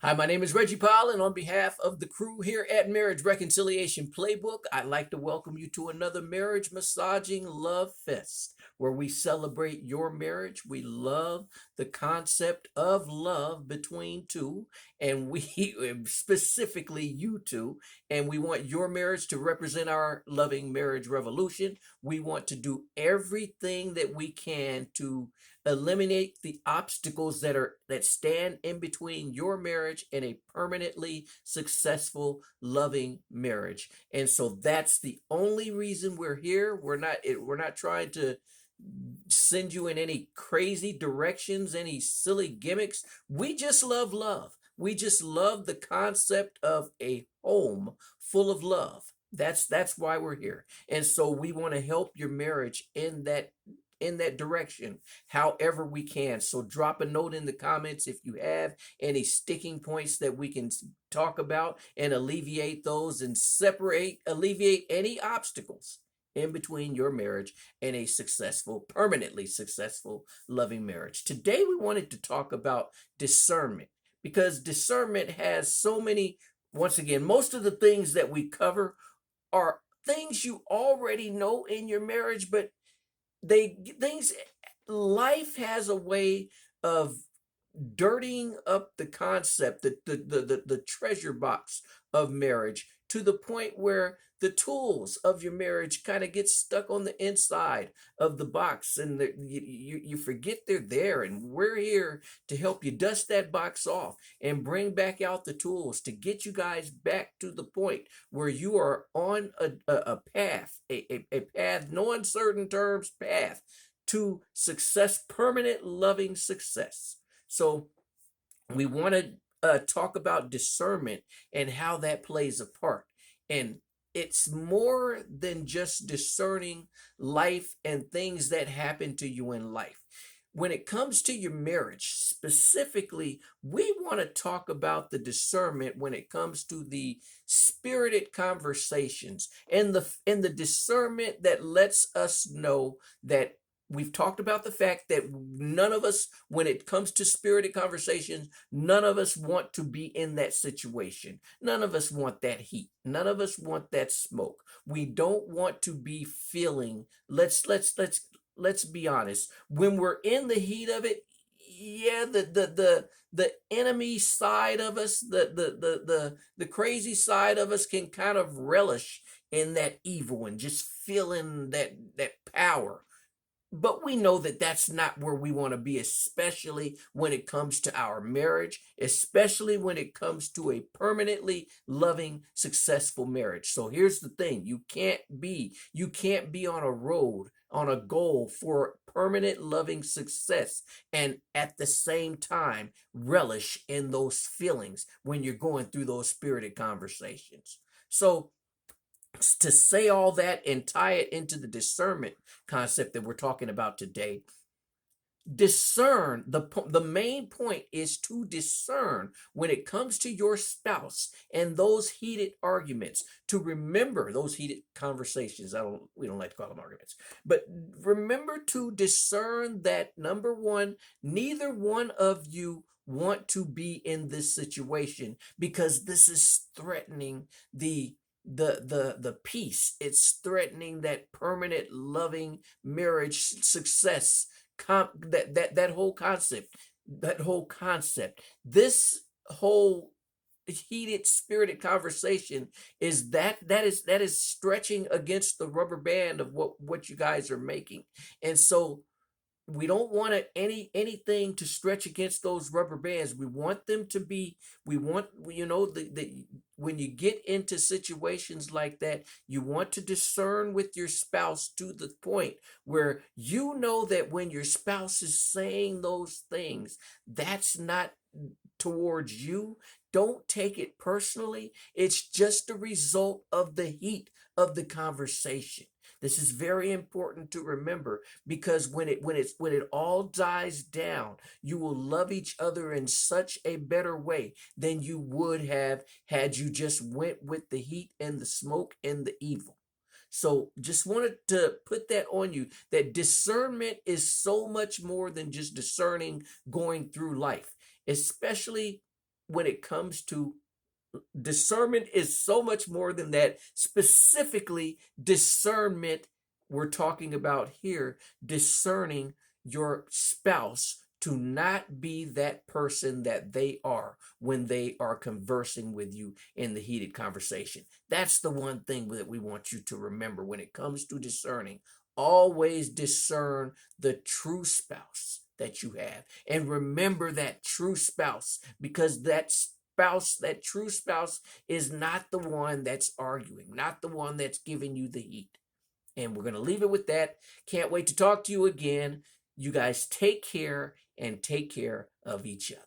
Hi, my name is Reggie Powell, and on behalf of the crew here at Marriage Reconciliation Playbook, I'd like to welcome you to another marriage massaging love fest where we celebrate your marriage. We love the concept of love between two, and we specifically you two, and we want your marriage to represent our loving marriage revolution. We want to do everything that we can to eliminate the obstacles that stand in between your marriage and a permanently successful loving marriage. And so that's the only reason we're here. We're not trying to send you in any crazy directions, any silly gimmicks. We just love love. We just love the concept of a home full of love. That's why we're here. And so we want to help your marriage in that direction however we can. So drop a note in the comments if you have any sticking points that we can talk about and alleviate those and alleviate any obstacles in between your marriage and a successful, permanently successful, loving marriage. Today we wanted to talk about discernment, because discernment has so many, once again, most of the things that we cover are things you already know in your marriage, but things life has a way of dirtying up the concept, the treasure box of marriage, to the point where the tools of your marriage kind of get stuck on the inside of the box, and you forget they're there. And we're here to help you dust that box off and bring back out the tools to get you guys back to the point where you are on a path, a path, no uncertain terms, path to success, permanent loving success. So we want to talk about discernment and how that plays a part. And it's more than just discerning life and things that happen to you in life. When it comes to your marriage specifically, we want to talk about the discernment when it comes to the spirited conversations and the discernment that lets us know that we've talked about the fact that none of us, when it comes to spirited conversations, none of us want to be in that situation. None of us want that heat. None of us want that smoke. We don't want to be feeling, let's be honest, when we're in the heat of it. Yeah, the enemy side of us, the crazy side of us can kind of relish in that evil and just feeling that power. But we know that that's not where we want to be, especially when it comes to our marriage, especially when it comes to a permanently loving, successful marriage. So here's the thing: you can't be on a road, on a goal for permanent loving success, and at the same time relish in those feelings when you're going through those spirited conversations. So to say all that and tie it into the discernment concept that we're talking about today, the main point is to discern when it comes to your spouse and those heated arguments, to remember those heated conversations. We don't like to call them arguments, but remember to discern that, number one, neither one of you want to be in this situation, because this is threatening the peace. It's threatening that permanent loving marriage success. That whole concept, this whole heated spirited conversation that is stretching against the rubber band of what you guys are making. And so we don't want anything to stretch against those rubber bands. We want them to be, when you get into situations like that, you want to discern with your spouse to the point where you know that when your spouse is saying those things, that's not towards you. Don't take it personally. It's just a result of the heat of the conversation. This is very important to remember, because when it all dies down, you will love each other in such a better way than you would have had you just went with the heat and the smoke and the evil. So just wanted to put that on you, that discernment is so much more than just discerning going through life, especially when it comes to discernment is so much more than that. Specifically, discernment, we're talking about here, discerning your spouse to not be that person that they are when they are conversing with you in the heated conversation. That's the one thing that we want you to remember when it comes to discerning. Always discern the true spouse that you have. And remember that true spouse, because that true spouse is not the one that's arguing, not the one that's giving you the heat. And we're going to leave it with that. Can't wait to talk to you again. You guys take care and take care of each other.